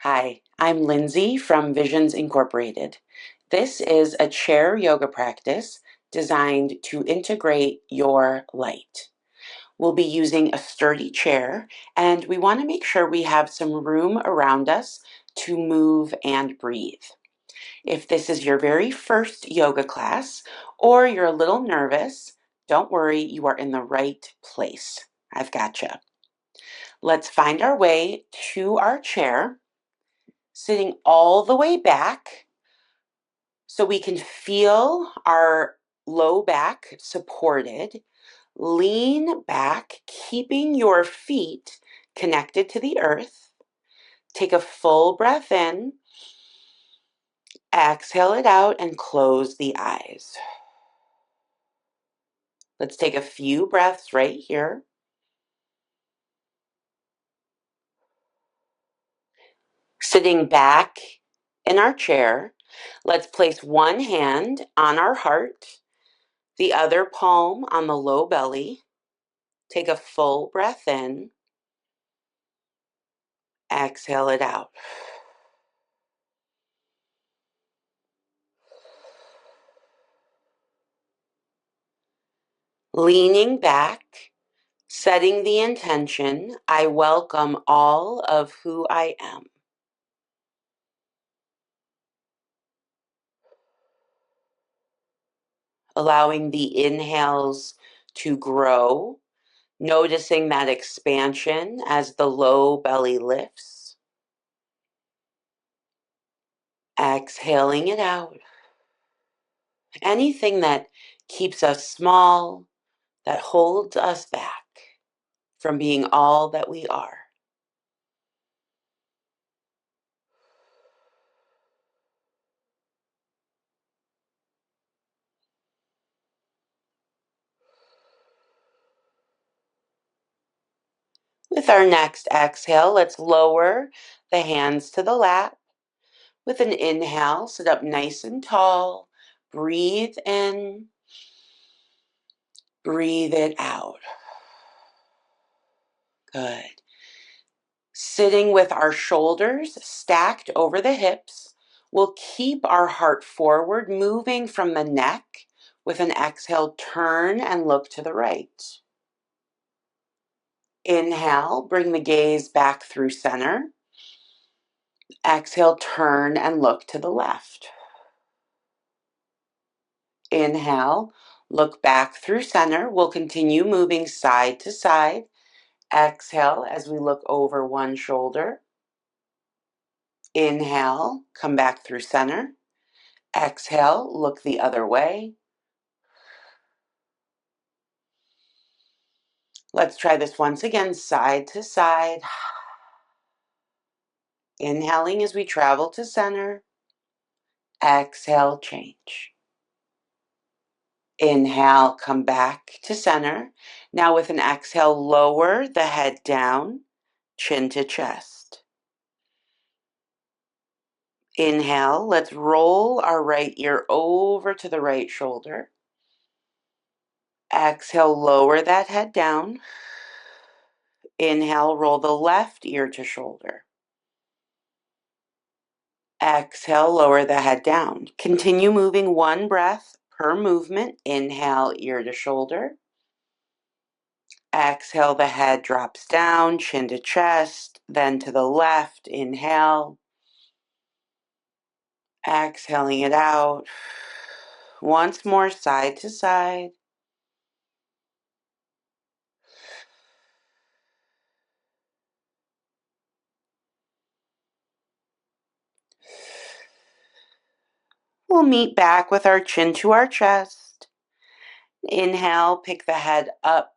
Hi, I'm Lindsay from Visions Incorporated. This is a chair yoga practice designed to integrate your light. We'll be using a sturdy chair, and we want to make sure we have some room around us to move and breathe. If this is your very first yoga class or you're a little nervous, don't worry, you are in the right place. I've got you. Let's find our way to our chair, sitting all the way back so we can feel our low back supported. Lean back, keeping your feet connected to the earth. Take a full breath in, exhale it out, and close the eyes. Let's take a few breaths right here. Sitting back in our chair, let's place one hand on our heart, the other palm on the low belly. Take a full breath in, exhale it out. Leaning back, setting the intention, I welcome all of who I am. Allowing the inhales to grow, noticing that expansion as the low belly lifts. Exhaling it out. Anything that keeps us small, that holds us back from being all that we are. With our next exhale, let's lower the hands to the lap. With an inhale, sit up nice and tall. Breathe in, breathe it out. Good. Sitting with our shoulders stacked over the hips, we'll keep our heart forward, moving from the neck. With an exhale, turn and look to the right. Inhale, bring the gaze back through center. Exhale, turn and look to the left. Inhale, look back through center. We'll continue moving side to side. Exhale as we look over one shoulder. Inhale, come back through center. Exhale, look the other way. Let's try this once again, side to side. Inhaling as we travel to center. Exhale, change. Inhale, come back to center. Now with an exhale, lower the head down, chin to chest. Inhale, let's roll our right ear over to the right shoulder. Exhale, lower that head down. Inhale, roll the left ear to shoulder. Exhale, lower the head down. Continue moving one breath per movement. Inhale, ear to shoulder. Exhale, the head drops down, chin to chest, then to the left. Inhale. Exhaling it out. Once more, side to side. We'll meet back with our chin to our chest. Inhale, pick the head up,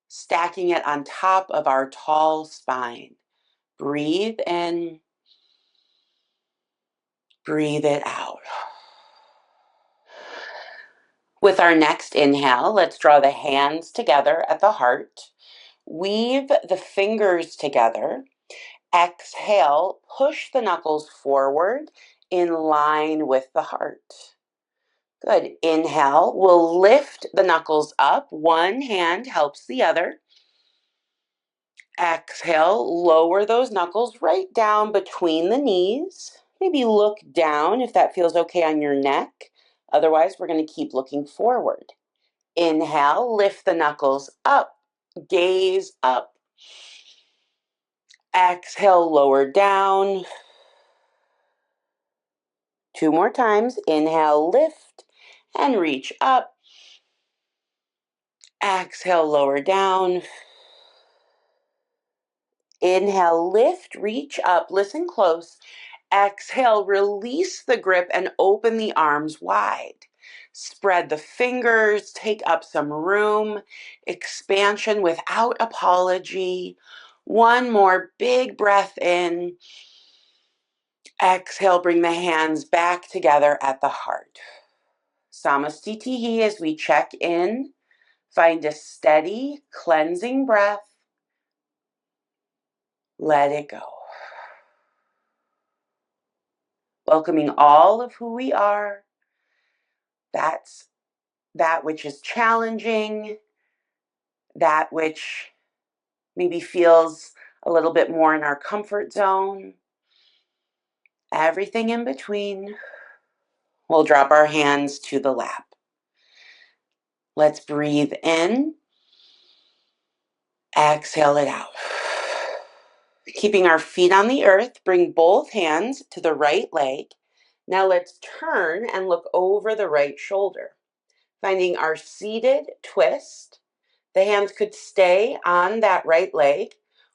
stacking it on top of our tall spine. Breathe in, breathe it out. With our next inhale, let's draw the hands together at the heart. Weave the fingers together. Exhale, push the knuckles forward in line with the heart. Good. Inhale, we'll lift the knuckles up. One hand helps the other. Exhale, lower those knuckles right down between the knees. Maybe look down if that feels okay on your neck. Otherwise, we're going to keep looking forward. Inhale, lift the knuckles up, gaze up. Exhale, lower down. 2 more times. Inhale, lift and reach up. Exhale, lower down. Inhale, lift, reach up. Listen close. Exhale, release the grip and open the arms wide. Spread the fingers, take up some room. Expansion without apology. One more big breath in. Exhale, bring the hands back together at the heart. Samastitihi as we check in. Find a steady, cleansing breath. Let it go. Welcoming all of who we are. That's that which is challenging, that which maybe feels a little bit more in our comfort zone. Everything in between. We'll drop our hands to the lap. Let's breathe in. Exhale it out. Keeping our feet on the earth, bring both hands to the right leg. Now let's turn and look over the right shoulder. Finding our seated twist. The hands could stay on that right leg,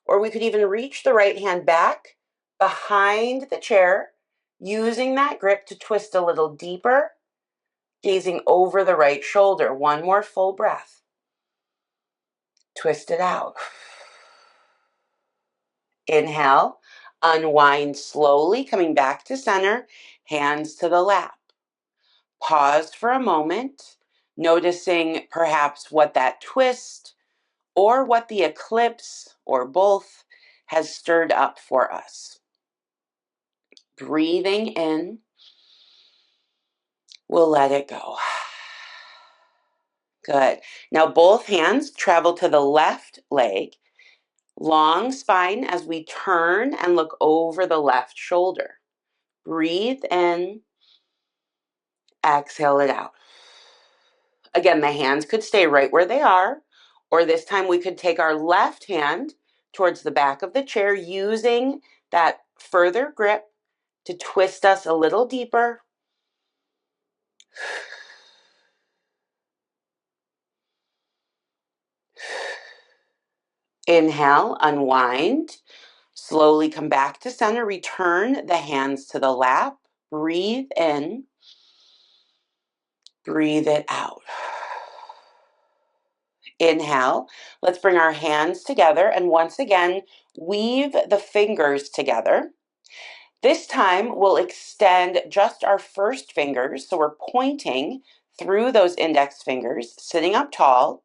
or we could even reach the right hand back behind the chair, using that grip to twist a little deeper, gazing over the right shoulder. One more full breath. Twist it out. Inhale, unwind slowly, coming back to center, hands to the lap. Pause for a moment, noticing perhaps what that twist or what the eclipse or both has stirred up for us. Breathing in, we'll let it go. Good. Now both hands travel to the left leg. Long spine as we turn and look over the left shoulder. Breathe in, exhale it out. Again, the hands could stay right where they are, or this time we could take our left hand towards the back of the chair using that further grip to twist us a little deeper. Inhale, unwind. Slowly come back to center. Return the hands to the lap. Breathe in. Breathe it out. Inhale. Let's bring our hands together and once again, weave the fingers together. This time we'll extend just our first fingers. So we're pointing through those index fingers, sitting up tall.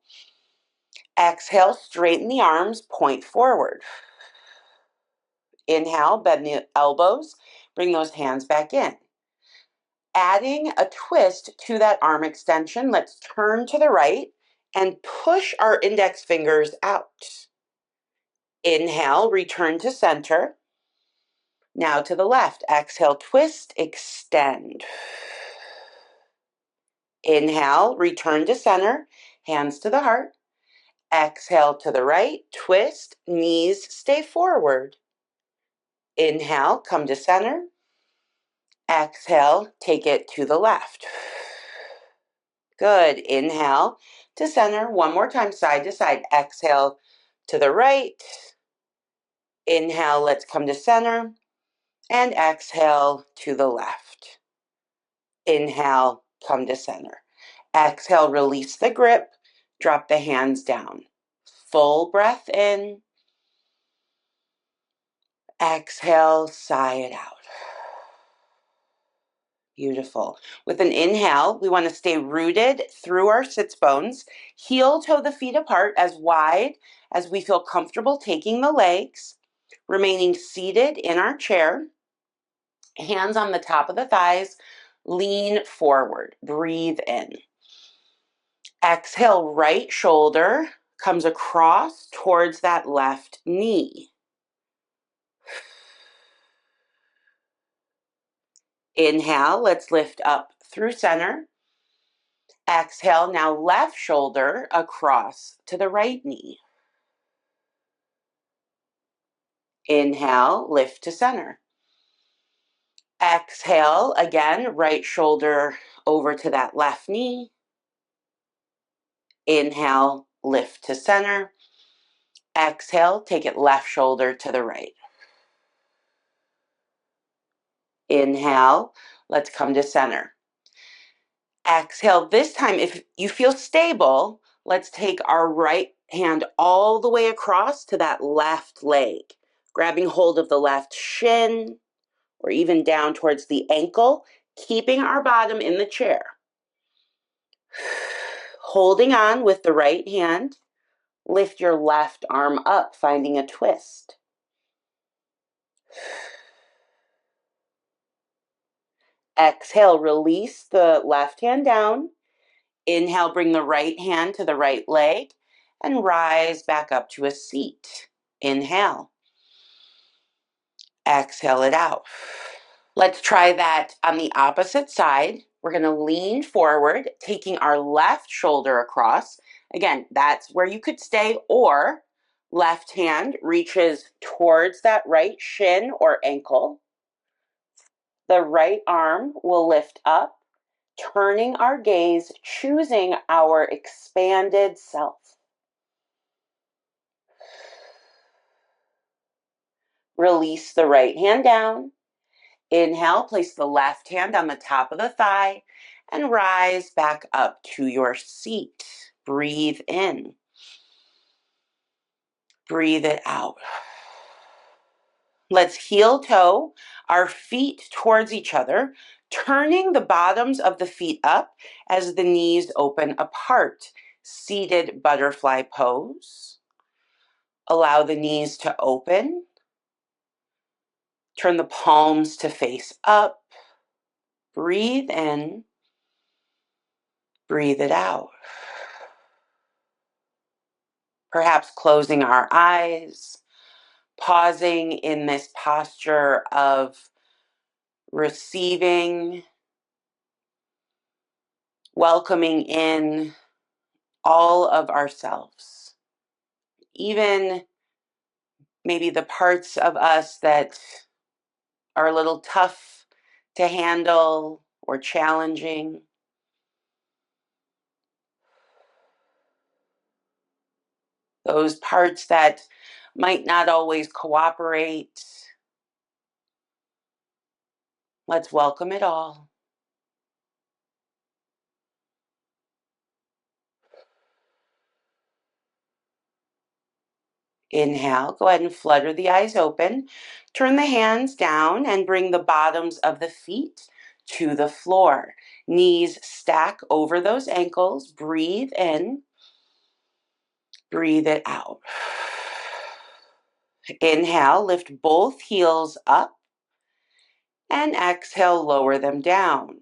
Exhale, straighten the arms, point forward. Inhale, bend the elbows, bring those hands back in. Adding a twist to that arm extension, let's turn to the right and push our index fingers out. Inhale, return to center. Now to the left. Exhale, twist, extend. Inhale, return to center, hands to the heart. Exhale to the right, twist, knees stay forward. Inhale, come to center. Exhale, take it to the left. Good. Inhale to center. One more time, side to side. Exhale to the right. Inhale, let's come to center. And exhale to the left. Inhale, come to center. Exhale, release the grip. Drop the hands down. Full breath in. Exhale, sigh it out. Beautiful. With an inhale, we want to stay rooted through our sits bones. Heel toe the feet apart as wide as we feel comfortable taking the legs. Remaining seated in our chair. Hands on the top of the thighs. Lean forward. Breathe in. Exhale, right shoulder comes across towards that left knee. Inhale, let's lift up through center. Exhale, now left shoulder across to the right knee. Inhale, lift to center. Exhale, again, right shoulder over to that left knee. Inhale, lift to center. Exhale, take it left shoulder to the right. Inhale, let's come to center. Exhale, this time, if you feel stable, let's take our right hand all the way across to that left leg, grabbing hold of the left shin or even down towards the ankle, keeping our bottom in the chair. Holding on with the right hand, lift your left arm up, finding a twist. Exhale, release the left hand down. Inhale, bring the right hand to the right leg and rise back up to a seat. Inhale. Exhale it out. Let's try that on the opposite side. We're going to lean forward, taking our left shoulder across. Again, that's where you could stay, or left hand reaches towards that right shin or ankle. The right arm will lift up, turning our gaze, choosing our expanded self. Release the right hand down. Inhale, place the left hand on the top of the thigh and rise back up to your seat. Breathe in. Breathe it out. Let's heel toe our feet towards each other, turning the bottoms of the feet up as the knees open apart. Seated butterfly pose. Allow the knees to open. Turn the palms to face up. Breathe in. Breathe it out. Perhaps closing our eyes, pausing in this posture of receiving, welcoming in all of ourselves, even maybe the parts of us that are a little tough to handle or challenging. Those parts that might not always cooperate. Let's welcome it all. Inhale, go ahead and flutter the eyes open. Turn the hands down and bring the bottoms of the feet to the floor. Knees stack over those ankles. Breathe in. Breathe it out. Inhale, lift both heels up. And exhale, lower them down.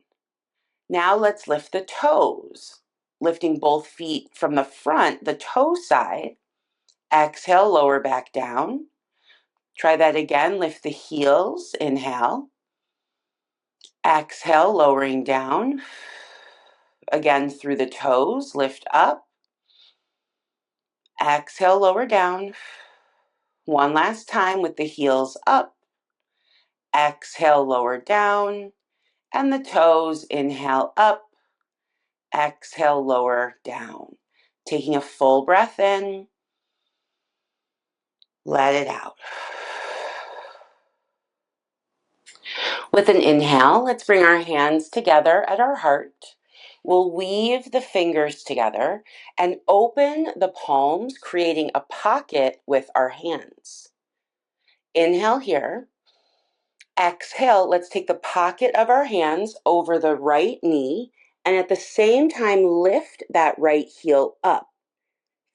Now let's lift the toes. Lifting both feet from the front, the toe side. Exhale, lower back down. Try that again. Lift the heels. Inhale. Exhale, lowering down. Again, through the toes. Lift up. Exhale, lower down. One last time with the heels up. Exhale, lower down. And the toes. Inhale, up. Exhale, lower down. Taking a full breath in. Let it out. With an inhale, let's bring our hands together at our heart. We'll weave the fingers together and open the palms, creating a pocket with our hands. Inhale here. Exhale, let's take the pocket of our hands over the right knee and at the same time lift that right heel up,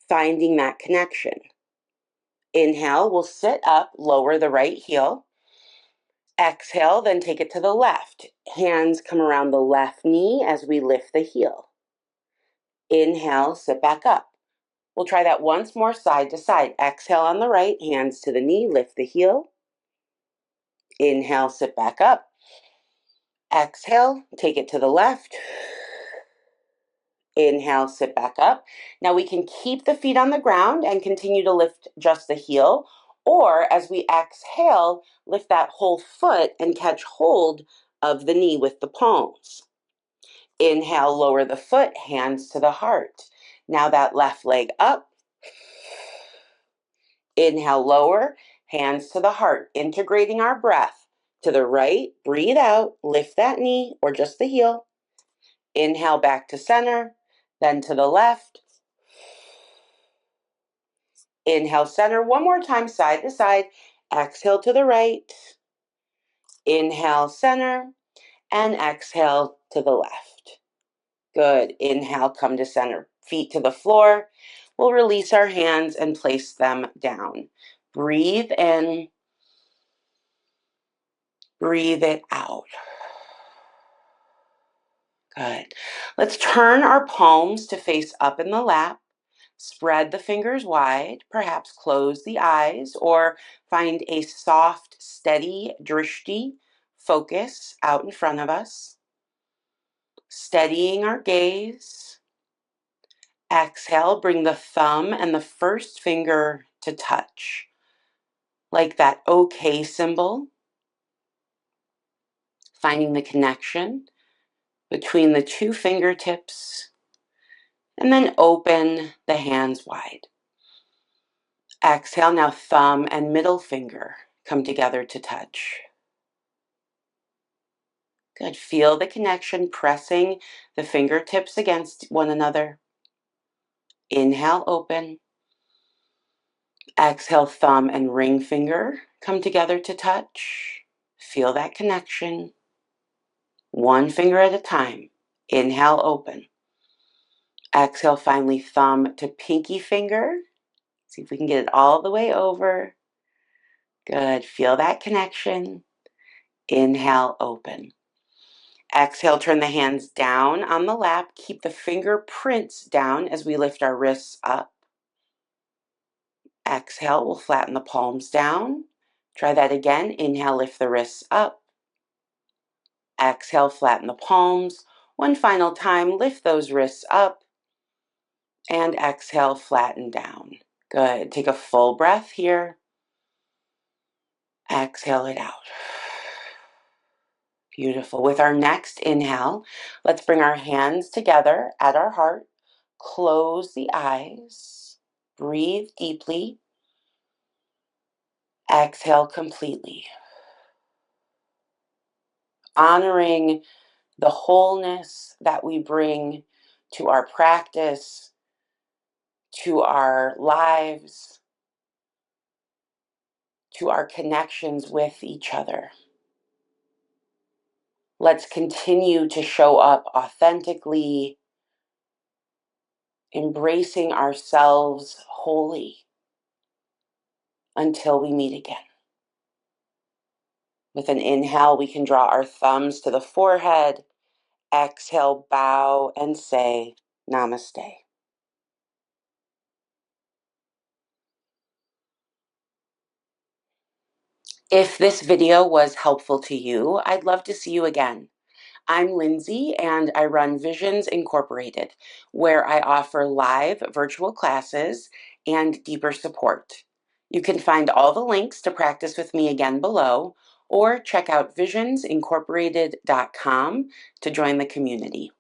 finding that connection. Inhale, we'll sit up, lower the right heel. Exhale, then take it to the left. Hands come around the left knee as we lift the heel. Inhale, sit back up. We'll try that once more, side to side. Exhale on the right, hands to the knee, lift the heel. Inhale, sit back up. Exhale, take it to the left. Inhale, sit back up. Now we can keep the feet on the ground and continue to lift just the heel, or as we exhale, lift that whole foot and catch hold of the knee with the palms. Inhale, lower the foot, hands to the heart. Now that left leg up. Inhale, lower, hands to the heart, integrating our breath. To the right, breathe out, lift that knee or just the heel. Inhale back to center, then to the left. Inhale, center, one more time, side to side. Exhale to the right. Inhale, center, and exhale to the left. Good. Inhale, come to center. Feet to the floor. We'll release our hands and place them down. Breathe in. Breathe it out. Good. Let's turn our palms to face up in the lap. Spread the fingers wide, perhaps close the eyes, or find a soft, steady drishti focus out in front of us. Steadying our gaze. Exhale, bring the thumb and the first finger to touch, like that OK symbol. Finding the connection between the two fingertips, and then open the hands wide. Exhale, now thumb and middle finger come together to touch. Good. Feel the connection, pressing the fingertips against one another. Inhale, open. Exhale, thumb and ring finger come together to touch. Feel that connection. One finger at a time. Inhale, open. Exhale, finally thumb to pinky finger. See if we can get it all the way over. Good. Feel that connection. Inhale, open. Exhale, turn the hands down on the lap. Keep the fingerprints down as we lift our wrists up. Exhale, we'll flatten the palms down. Try that again. Inhale, lift the wrists up. Exhale, flatten the palms. One final time, lift those wrists up. And exhale, flatten down. Good. Take a full breath here. Exhale it out. Beautiful. With our next inhale, let's bring our hands together at our heart. Close the eyes. Breathe deeply. Exhale completely. Honoring the wholeness that we bring to our practice, to our lives, to our connections with each other. Let's continue to show up authentically, embracing ourselves wholly until we meet again. With an inhale, we can draw our thumbs to the forehead. Exhale, bow and say namaste. If this video was helpful to you, I'd love to see you again. I'm Lindsay, and I run Visions Incorporated, where I offer live virtual classes and deeper support. You can find all the links to practice with me again below, or check out visionsincorporated.com to join the community.